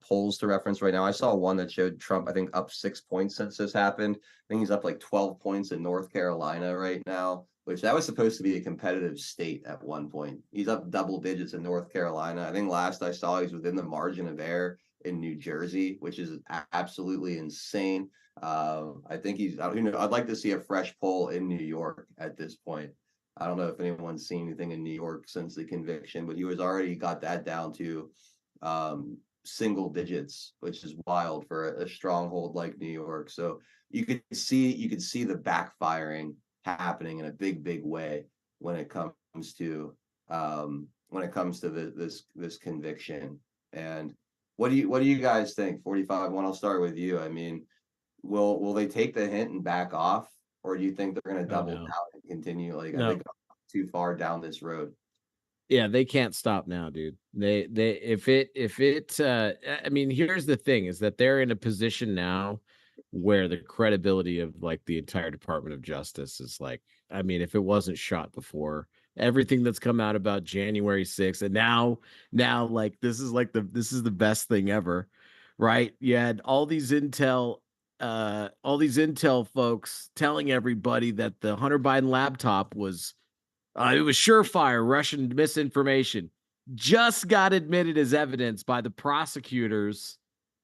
polls to reference right now. I saw one that showed Trump, I think, up 6 points since this happened. I think he's up like 12 points in North Carolina right now, which that was supposed to be a competitive state at one point. He's up double digits in North Carolina. I think last I saw he's within the margin of error in New Jersey, which is absolutely insane. I think I'd like to see a fresh poll in New York at this point. I don't know if anyone's seen anything in New York since the conviction, but he was already got that down to single digits, which is wild for a stronghold like New York. So you could see the backfiring happening in a big way when it comes to this conviction. And what do you guys think? 45-1, I'll start with you. I mean, will they take the hint and back off, or do you think they're going to double down and continue? Like, I think too far down this road. Yeah, they can't stop now, dude. If it I mean, here's the thing is that they're in a position now where the credibility of like the entire Department of Justice is like, I mean, if it wasn't shot before, everything that's come out about January 6th, and now like this is the best thing ever, right? You had all these intel folks telling everybody that the Hunter Biden laptop was it was surefire Russian misinformation. Just got admitted as evidence by the prosecutors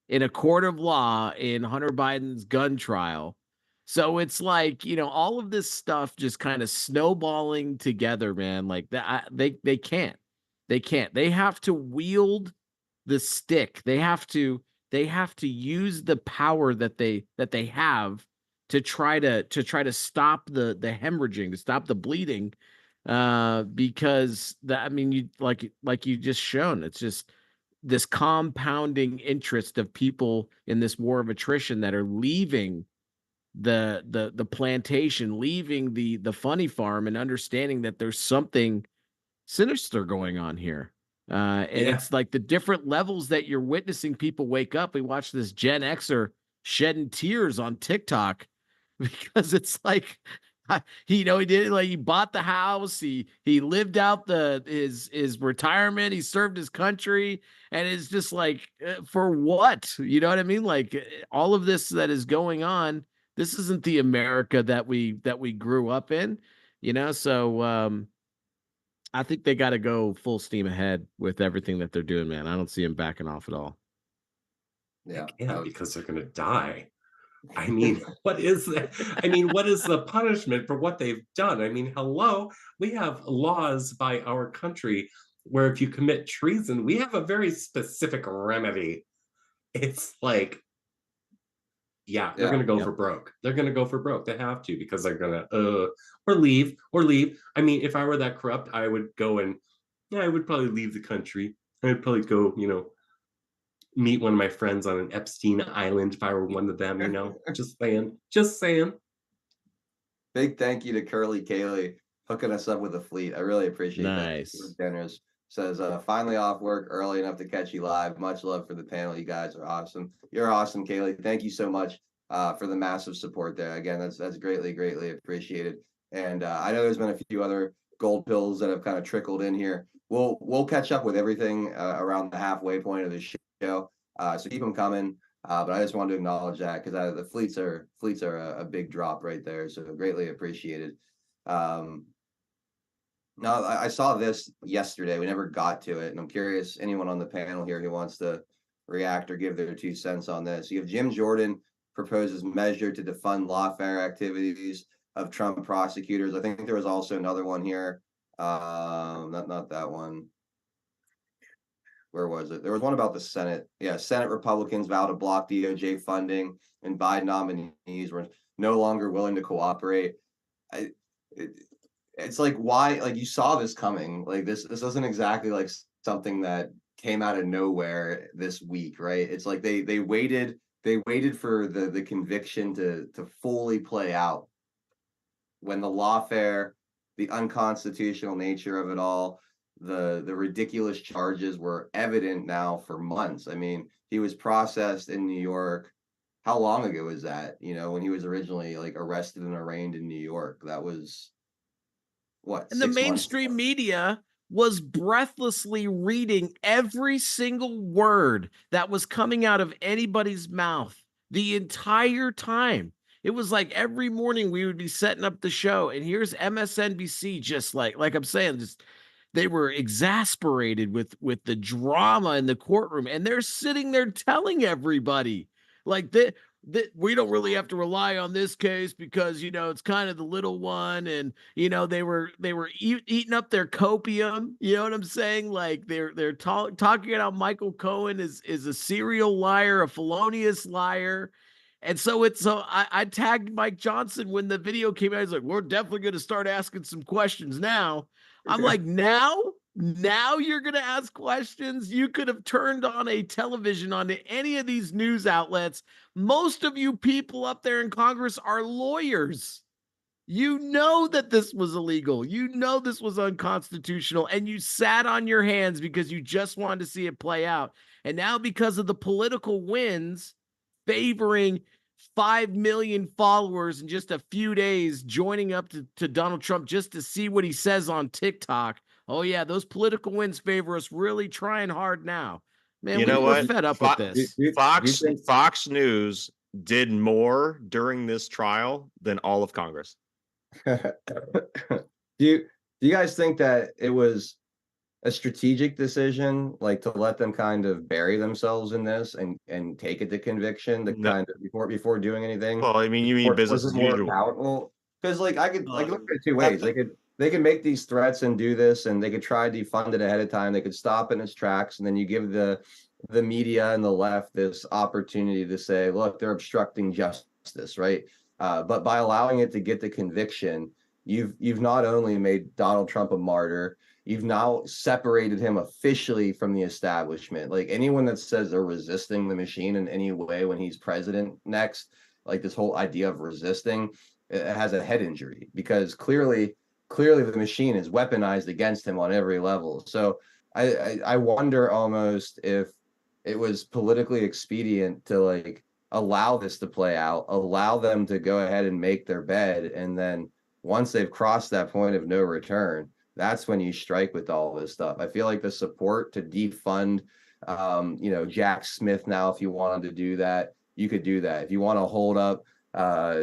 in a court of law in Hunter Biden's gun trial. So it's like, all of this stuff just kind of snowballing together, man. Like that, they can't. They have to wield the stick. They have to use the power that they have to try to stop the hemorrhaging, to stop the bleeding. Because that, I mean, you like you just shown, it's just this compounding interest of people in this war of attrition that are leaving the plantation, leaving the funny farm, and understanding that there's something sinister going on here. It's like the different levels that you're witnessing people wake up. We watched this Gen Xer shedding tears on TikTok because it's like he did it, like he bought the house, he lived out his retirement, he served his country, and it's just like for what? You know what I mean? Like all of this that is going on, this isn't the America that we grew up in, so I think they got to go full steam ahead with everything that they're doing, man. I don't see them backing off at all. Yeah, Yeah, because they're going to die. I mean, what is that? I mean, what is the punishment for what they've done? I mean, hello, we have laws by our country where if you commit treason, we have a very specific remedy. It's like, yeah, they're going to go for broke. They're going to go for broke. They have to because they're going to, or leave. I mean, if I were that corrupt, I would go and, yeah, I would probably leave the country. I would probably go, meet one of my friends on an Epstein Island if I were one of them, just saying. Big thank you to Curly Kaylee hooking us up with a fleet. I really appreciate Nice. that. Generous. Says, finally off work early enough to catch you live. Much love for the panel. You guys are awesome. You're awesome, Kaylee. Thank you so much for the massive support there. Again, that's greatly, greatly appreciated. And I know there's been a few other gold pills that have kind of trickled in here. We'll catch up with everything around the halfway point of the show. So keep them coming. But I just wanted to acknowledge that because the fleets are a big drop right there. So greatly appreciated. No, I saw this yesterday. We never got to it, and I'm curious anyone on the panel here who wants to react or give their 2 cents on this. You have Jim Jordan proposes measure to defund lawfare activities of Trump prosecutors. I think there was also another one here. Not that one. Where was it? There was one about the Senate. Yeah, Senate Republicans vow to block DOJ funding, and Biden nominees were no longer willing to cooperate. It's like, why? Like, you saw this coming. Like, this isn't exactly like something that came out of nowhere this week, right? It's like they waited for the conviction to fully play out when the lawfare, the unconstitutional nature of it all, the ridiculous charges were evident now for months. I mean, he was processed in New York. How long ago was that? When he was originally like arrested and arraigned in New York. That was what? And the 6 months mainstream ago. media was breathlessly reading every single word that was coming out of anybody's mouth the entire time. It was like every morning we would be setting up the show, and here's MSNBC just like I'm saying, just they were exasperated with the drama in the courtroom, and they're sitting there telling everybody like that we don't really have to rely on this case because it's kind of the little one, and they were eating up their copium. You know what I'm saying? Like they're talking about Michael Cohen is a serial liar, a felonious liar. And so I tagged Mike Johnson when the video came out. He's like, we're definitely going to start asking some questions now. I'm like, now you're going to ask questions. You could have turned on a television onto any of these news outlets. Most of you people up there in Congress are lawyers. You know that this was illegal. You know this was unconstitutional, and you sat on your hands because you just wanted to see it play out. And now, because of the political wins favoring 5 million followers in just a few days, joining up to Donald Trump just to see what he says on TikTok. Oh, yeah, those political wins favor us, really trying hard now. Man, we're fed up with this. Fox News did more during this trial than all of Congress. Do you guys think that it was a strategic decision, like to let them kind of bury themselves in this and take it to conviction kind of before doing anything? Well, I mean, you mean business as usual? Because like I could look at it two ways. They could make these threats and do this, and they could try to defund it ahead of time. They could stop it in its tracks, and then you give the media and the left this opportunity to say, look, they're obstructing justice, right? But by allowing it to get the conviction, you've not only made Donald Trump a martyr, you've now separated him officially from the establishment. Like anyone that says they're resisting the machine in any way when he's president next, like this whole idea of resisting, it has a head injury because clearly the machine is weaponized against him on every level. So I wonder almost if it was politically expedient to like allow this to play out, allow them to go ahead and make their bed, and then once they've crossed that point of no return, that's when you strike with all this stuff. I feel like the support to defund, Jack Smith now, if you wanted to do that, you could do that. If you want to hold up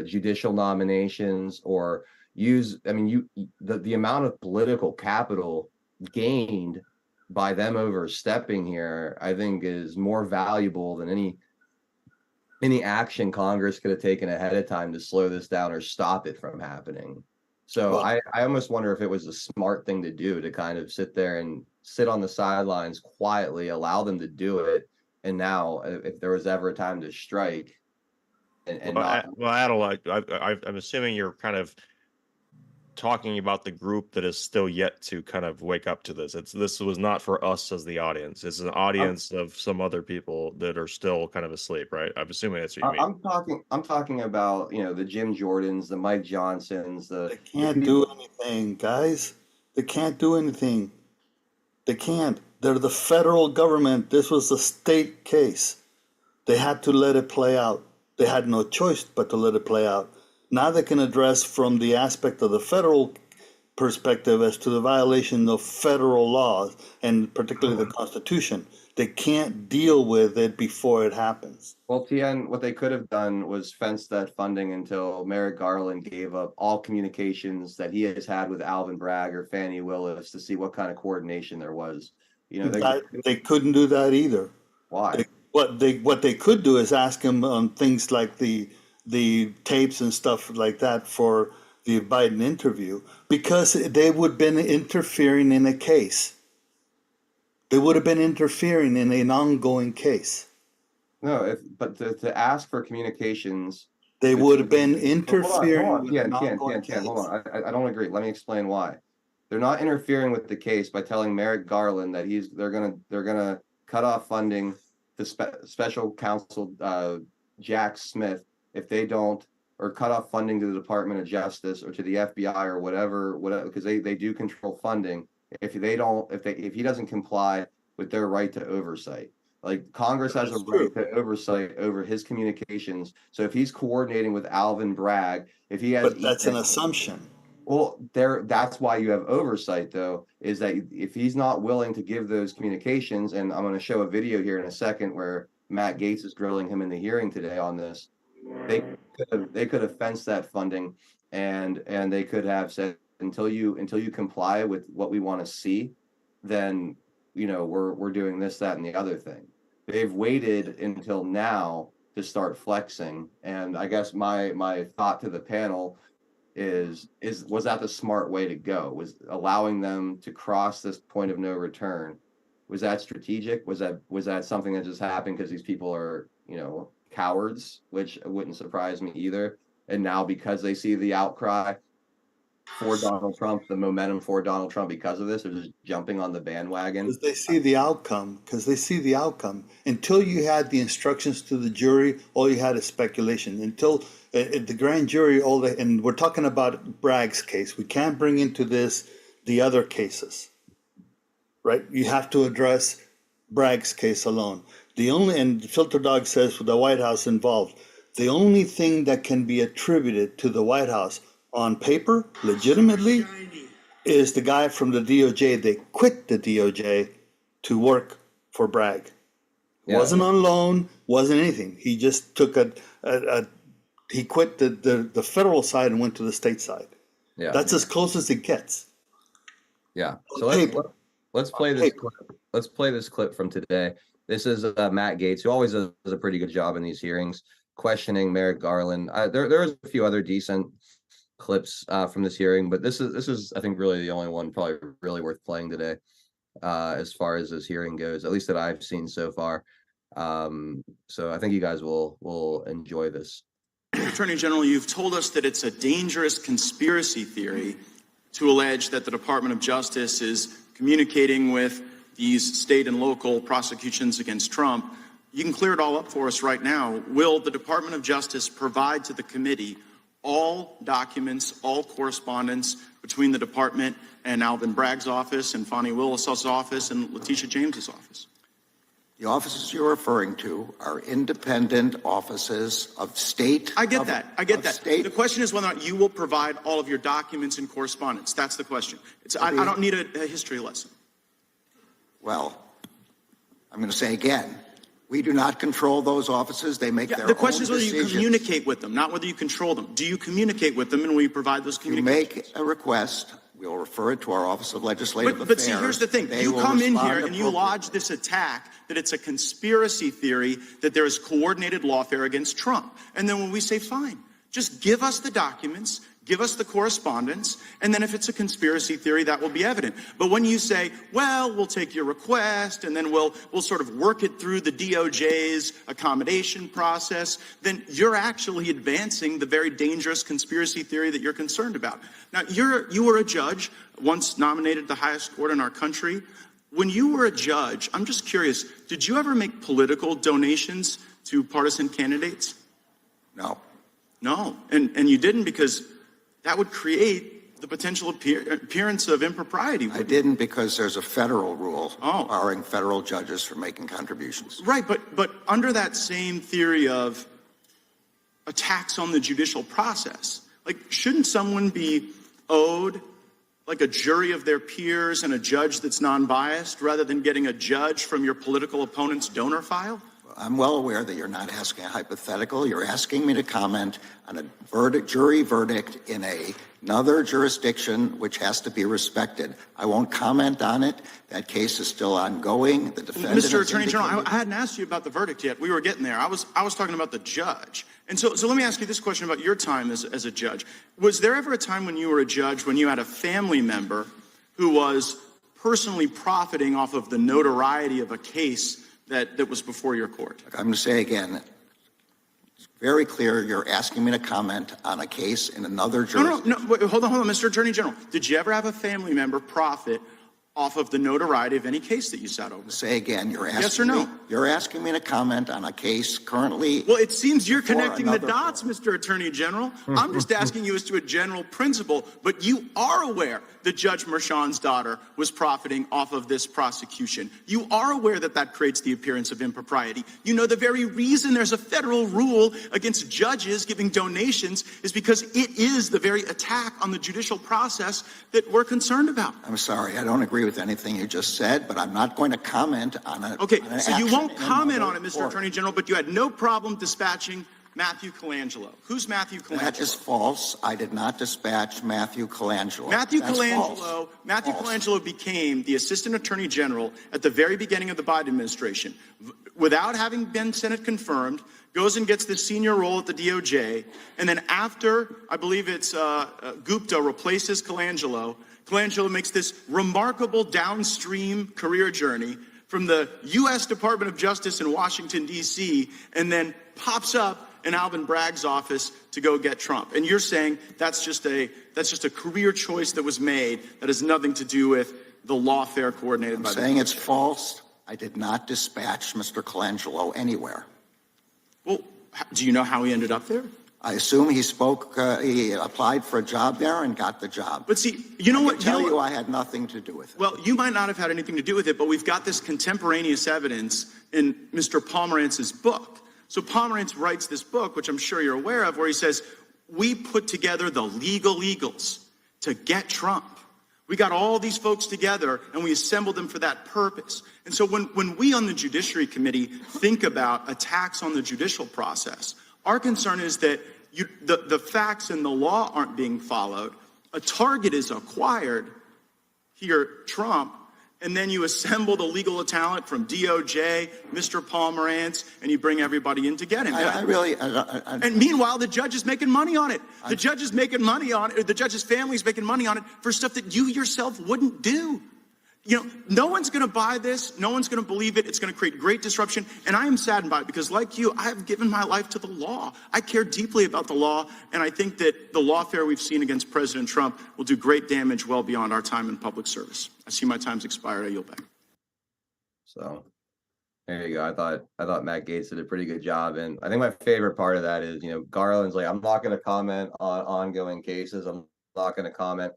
judicial nominations or the amount of political capital gained by them overstepping here, I think is more valuable than any action Congress could have taken ahead of time to slow this down or stop it from happening. So Well, I almost wonder if it was a smart thing to do, to kind of sit there and sit on the sidelines quietly, allow them to do it. And now, if there was ever a time to strike, and not. Adel, I'm assuming you're kind of talking about the group that is still yet to kind of wake up to this. This was not for us as the audience. It's an audience of some other people that are still kind of asleep, right? I'm assuming that's what you mean. I'm talking about, the Jim Jordans, the Mike Johnsons, they can't do anything, guys. They can't do anything. They can't. They're the federal government. This was a state case. They had to let it play out. They had no choice but to let it play out. Now they can address from the aspect of the federal perspective as to the violation of federal laws, and particularly the Constitution. They can't deal with it before it happens. Well, Tien, what they could have done was fence that funding until Merrick Garland gave up all communications that he has had with Alvin Bragg or Fannie Willis to see what kind of coordination there was. They couldn't do that either. Why? What they could do is ask him on things like the tapes and stuff like that for the Biden interview, because they would have been interfering in a case. They would have been interfering in an ongoing case. No, but to ask for communications, they would have been interfering. Hold on. I don't agree. Let me explain why. They're not interfering with the case by telling Merrick Garland that they're gonna cut off funding to special counsel Jack Smith if they don't, or cut off funding to the Department of Justice or to the FBI or whatever, because they do control funding. If he doesn't comply with their right to oversight, like Congress has a right to oversight over his communications. So if he's coordinating with Alvin Bragg, if he has, but that's an assumption. Well, that's why you have oversight, though, is that if he's not willing to give those communications, and I'm going to show a video here in a second where Matt Gaetz is grilling him in the hearing today on this, they could have fenced that funding, and they could have said, until you comply with what we want to see, then we're doing this, that, and the other thing. They've waited until now to start flexing, and I guess my thought to the panel was that the smart way to go? Was allowing them to cross this point of no return, was that strategic? Was that something that just happened because these people are cowards, which wouldn't surprise me either? And now because they see the outcry for Donald Trump, the momentum for Donald Trump because of this, they're just jumping on the bandwagon. Because they see the outcome. Until you had the instructions to the jury, all you had is speculation. Until the grand jury, and we're talking about Bragg's case. We can't bring into this the other cases, right? You have to address Bragg's case alone. And Filter Dog says with the White House involved, the only thing that can be attributed to the White House on paper, legitimately, is the guy from the DOJ. They quit the DOJ to work for Bragg. Yeah. Wasn't on loan, wasn't anything. He just took he quit the federal side and went to the state side. Yeah, that's as close as it gets. Yeah. So let's play this clip. Let's play this clip from today. This is Matt Gaetz, who always does a pretty good job in these hearings, questioning Merrick Garland. There's a few other decent clips from this hearing, but this is I think really the only one probably really worth playing today, as far as this hearing goes, at least that I've seen so far. So I think you guys will enjoy this. Attorney General, you've told us that it's a dangerous conspiracy theory to allege that the Department of Justice is communicating with these state and local prosecutions against Trump. You can clear it all up for us right now. Will the Department of Justice provide to the committee all documents, all correspondence between the department and Alvin Bragg's office and Fannie Willis's office and Letitia James's office? The offices you're referring to are independent offices of state. I get that. I get that. State. The question is whether or not you will provide all of your documents and correspondence. That's the question. I don't need a history lesson. Well, I'm going to say again, we do not control those offices. They make their own decisions. The question is whether you communicate with them, not whether you control them. Do you communicate with them, and will you provide those communications? You make a request. We'll refer it to our Office of Legislative Affairs. But see, here's the thing. You come in here and you lodge this attack that it's a conspiracy theory, that there is coordinated lawfare against Trump. And then when we say, fine, just give us the documents, give us the correspondence, and then if it's a conspiracy theory, that will be evident. But when you say, well, we'll take your request, and then we'll sort of work it through the DOJ's accommodation process, then you're actually advancing the very dangerous conspiracy theory that you're concerned about. Now, you were a judge, once nominated the highest court in our country. When you were a judge, I'm just curious, did you ever make political donations to partisan candidates? No. No, and you didn't because that would create the potential appearance of impropriety. I didn't because there's a federal rule barring federal judges from making contributions. Right, but under that same theory of attacks on the judicial process, like, shouldn't someone be owed like a jury of their peers and a judge that's non-biased rather than getting a judge from your political opponent's donor file? I'm well aware that you're not asking a hypothetical. You're asking me to comment on a jury verdict in another jurisdiction which has to be respected. I won't comment on it. That case is still ongoing. The defendant, Mr. Attorney General, I hadn't asked you about the verdict yet. We were getting there. I was talking about the judge. And so let me ask you this question about your time as a judge. Was there ever a time when you were a judge when you had a family member who was personally profiting off of the notoriety of a case that was before your court? I'm going to say again, it's very clear you're asking me to comment on a case in another jurisdiction. No, wait, hold on, Mr. Attorney General. Did you ever have a family member profit off of the notoriety of any case that you sat over? Say again, you're asking yes or no? You're asking me to comment on a case currently. Well, it seems you're connecting the dots, Mr. Attorney General. I'm just asking you as to a general principle, but you are aware that Judge Merchan's daughter was profiting off of this prosecution. You are aware that that creates the appearance of impropriety. You know the very reason there's a federal rule against judges giving donations is because it is the very attack on the judicial process that we're concerned about. I'm sorry, I don't agree with anything you just said, but I'm not going to comment on it. Okay, so you won't comment on it, Mr. Attorney General, but you had no problem dispatching Matthew Colangelo. Who's Matthew Colangelo? That is false. I did not dispatch Matthew Colangelo. Matthew Colangelo became the Assistant Attorney General at the very beginning of the Biden administration. Without having been Senate confirmed, goes and gets this senior role at the DOJ, and then after, I believe it's Gupta replaces Colangelo, Colangelo makes this remarkable downstream career journey from the U.S. Department of Justice in Washington, D.C., and then pops up in Alvin Bragg's office to go get Trump. And you're saying that's just a career choice that was made that has nothing to do with the lawfare coordinated by the... I'm saying it's false. I did not dispatch Mr. Colangelo anywhere. Well, do you know how he ended up there? I assume he applied for a job there and got the job. But see, you know what? I can tell you I had nothing to do with it. Well, you might not have had anything to do with it, but we've got this contemporaneous evidence in Mr. Pomerantz's book. So Pomerantz writes this book, which I'm sure you're aware of, where he says, we put together the legal eagles to get Trump. We got all these folks together and we assembled them for that purpose. And so when we on the Judiciary Committee think about attacks on the judicial process, our concern is that the facts and the law aren't being followed. A target is acquired, here, Trump, and then you assemble the legal talent from DOJ, Mr. Pomerantz, and you bring everybody in to get him. And meanwhile, the judge is making money on it. The judge is making money on it, or the judge's family is making money on it for stuff that you yourself wouldn't do. You know, no one's going to buy this. No one's going to believe it. It's going to create great disruption. And I am saddened by it because, like you, I have given my life to the law. I care deeply about the law. And I think that the lawfare we've seen against President Trump will do great damage well beyond our time in public service. I see my time's expired. I yield back. So there you go. I thought Matt Gaetz did a pretty good job. And I think my favorite part of that is, Garland's like, I'm not going to comment on ongoing cases. I'm not going to comment.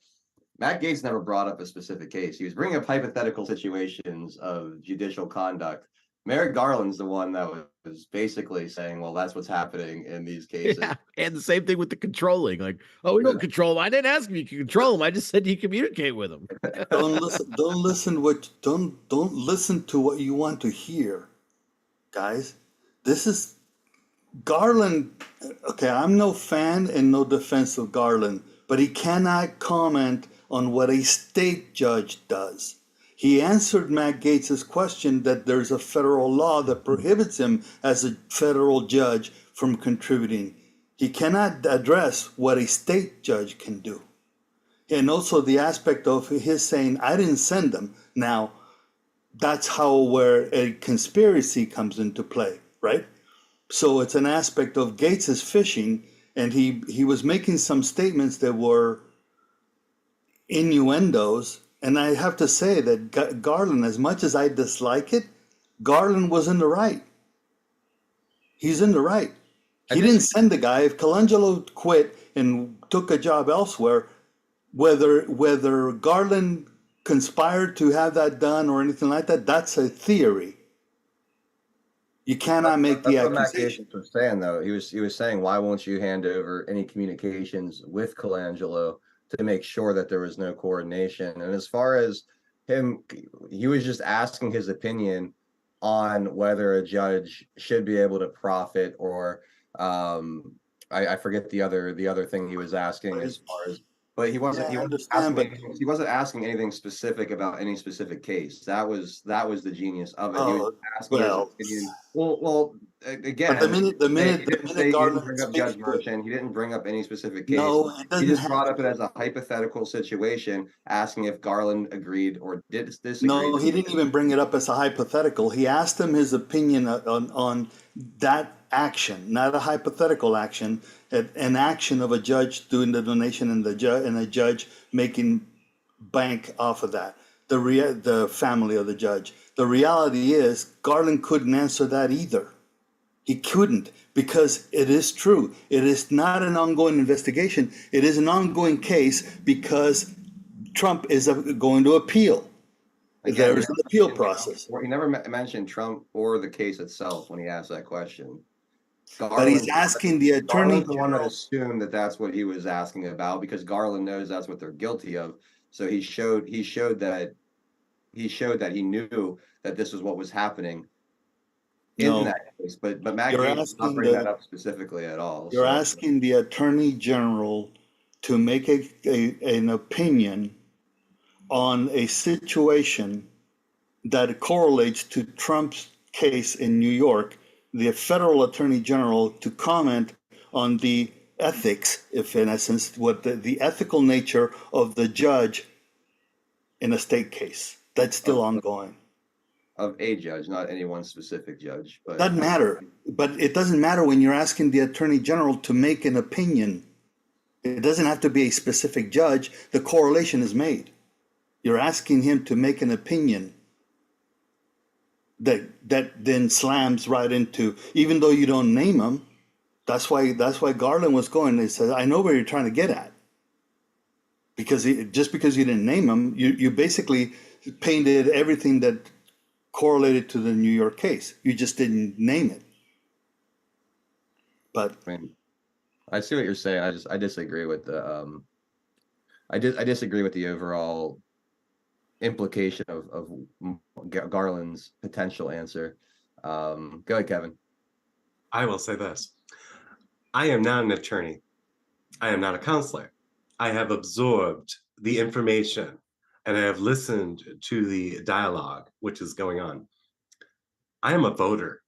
Matt Gaetz never brought up a specific case. He was bringing up hypothetical situations of judicial conduct Merrick Garland's the one that was basically saying, well, that's what's happening in these cases. Yeah, and the same thing with the controlling. Like, oh, we don't control him. I didn't ask him you can control him. I just said you communicate with him. Don't listen. Don't listen to what you want to hear, guys. This is Garland. Okay, I'm no fan and no defense of Garland, but he cannot comment on what a state judge does. He answered Matt Gaetz's question that there's a federal law that prohibits him as a federal judge from contributing. He cannot address what a state judge can do. And also the aspect of his saying, I didn't send them. Now, that's how where a conspiracy comes into play, right? So it's an aspect of Gaetz is fishing, and he was making some statements that were innuendos. And I have to say that Garland, as much as I dislike it, Garland was in the right. He's in the right. He didn't send the guy. If Colangelo quit and took a job elsewhere, whether Garland conspired to have that done or anything like that, that's a theory. You cannot make the accusation. That's what Matt Gaetz was saying, though. He was saying, why won't you hand over any communications with Colangelo to make sure that there was no coordination? And as far as him, he was just asking his opinion on whether a judge should be able to profit or I forget the other thing he was asking as far as, but he wasn't he wasn't asking anything specific about any specific case. That was the genius of it. He was asking his opinion. Well, again, but the minute he didn't bring up Judge Merchant. He didn't bring up any specific case. No, he just brought up it as a hypothetical situation, asking if Garland agreed or did disagree. No, he didn't even bring it up as a hypothetical. He asked him his opinion on that action, not a hypothetical action, an action of a judge doing the donation and a judge making bank off of that. The family of the judge. The reality is Garland couldn't answer that either. He couldn't, because it is true. It is not an ongoing investigation. It is an ongoing case because Trump is going to appeal. There is an appeal process. He never mentioned Trump or the case itself when he asked that question. But he's asking the attorney general. The one that assumed that that's what he was asking about, because Garland knows that's what they're guilty of. So he showed that he knew that this was what was happening in that case. But Matt Gaetz did not bring that up specifically at all. You're asking the attorney general to make an opinion on a situation that correlates to Trump's case in New York, the federal attorney general to comment on the ethics, if in essence, what the ethical nature of the judge in a state case. That's still ongoing. Of a judge, not any one specific judge. But doesn't matter. But it doesn't matter when you're asking the attorney general to make an opinion. It doesn't have to be a specific judge. The correlation is made. You're asking him to make an opinion that then slams right into, even though you don't name him. That's why Garland was going. They said, I know where you're trying to get at. Because just because you didn't name him, you basically painted everything that correlated to the New York case. You just didn't name it. But I mean, I see what you're saying. I disagree with the I disagree with the overall implication of Garland's potential answer. Go ahead, Kevin. I will say this. I am not an attorney. I am not a counselor. I have absorbed the information and I have listened to the dialogue which is going on. I am a voter.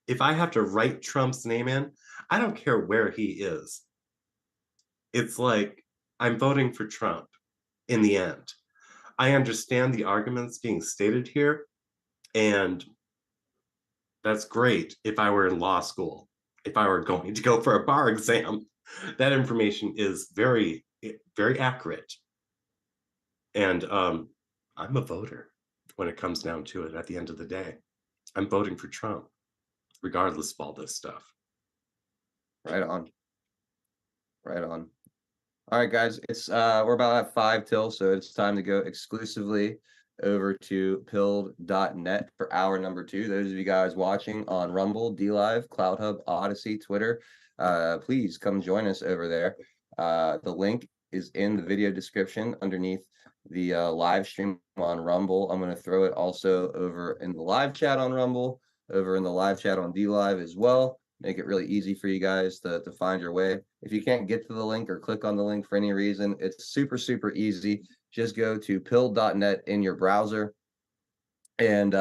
If I have to write Trump's name in, I don't care where he is. It's like I'm voting for Trump in the end. I understand the arguments being stated here, and that's great if I were in law school, if I were going to go for a bar exam. That information is very, very accurate. And I'm a voter when it comes down to it at the end of the day. I'm voting for Trump, regardless of all this stuff. Right on. Right on. All right, guys, it's we're about at 5 till, so it's time to go exclusively over to pilled.net for hour number 2. Those of you guys watching on Rumble, DLive, CloudHub, Odyssey, Twitter, please come join us over there. The link is in the video description underneath the live stream on Rumble. I'm going to throw it also over in the live chat on Rumble, over in the live chat on DLive as well. Make it really easy for you guys to find your way. If you can't get to the link or click on the link for any reason, it's super, super easy. Just go to pilled.net in your browser and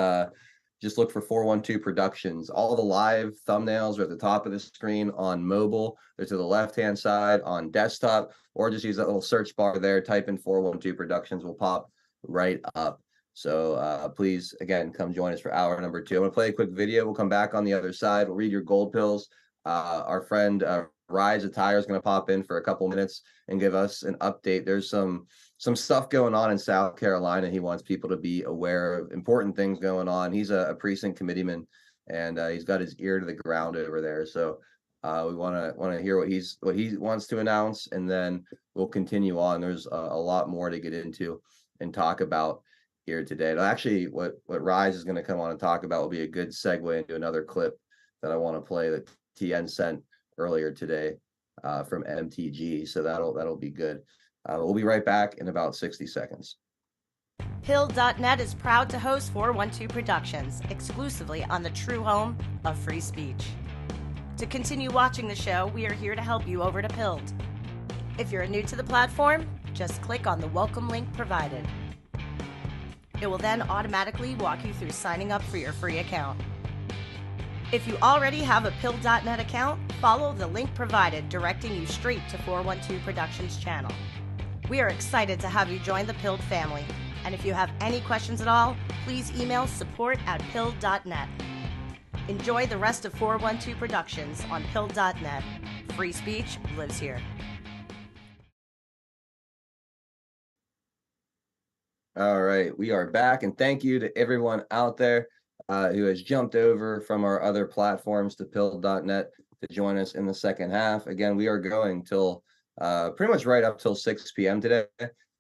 just look for 412 Productions. All the live thumbnails are at the top of the screen on mobile. They're to the left-hand side on desktop, or just use that little search bar there. Type in 412 Productions, will pop right up. So please, again, come join us for hour number 2. I'm going to play a quick video. We'll come back on the other side. We'll read your gold pills. Our friend Rise Attire is going to pop in for a couple minutes and give us an update. There's some stuff going on in South Carolina. He wants people to be aware of important things going on. He's a precinct committeeman, and he's got his ear to the ground over there. So we want to hear what he wants to announce, and then we'll continue on. There's a lot more to get into and talk about here today. And actually, what Rise is going to come on and talk about will be a good segue into another clip that I want to play that TN sent earlier today from MTG. So that'll be good. We'll be right back in about 60 seconds. Pill.net is proud to host 412 Productions exclusively on the true home of free speech. To continue watching the show, we are here to help you over to Pilled. If you're new to the platform, just click on the welcome link provided. It will then automatically walk you through signing up for your free account. If you already have a Pill.net account, follow the link provided directing you straight to 412 Productions channel. We are excited to have you join the Pilled family, and if you have any questions at all, please email support@pill.net. Enjoy the rest of 412 Productions on Pill.net. Free speech lives here. All right, we are back, and thank you to everyone out there who has jumped over from our other platforms to Pill.net to join us in the second half. Again, we are going till pretty much right up till 6 p.m. today.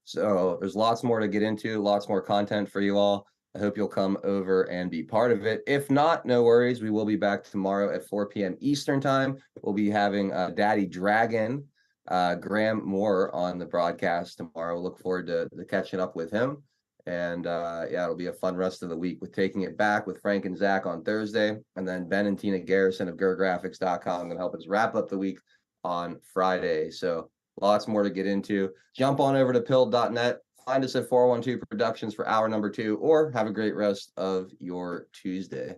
So there's lots more to get into, lots more content for you all. I hope you'll come over and be part of it. If not, no worries. We will be back tomorrow at 4 p.m. Eastern time. We'll be having Daddy Dragon, Graham Moore, on the broadcast tomorrow. We'll look forward to catching up with him. And yeah, it'll be a fun rest of the week with Taking It Back with Frank and Zach on Thursday. And then Ben and Tina Garrison of GurGraphics.com going to help us wrap up the week on Friday. So lots more to get into. Jump on over to Pill.net. Find us at 412 Productions for hour number 2, or have a great rest of your Tuesday.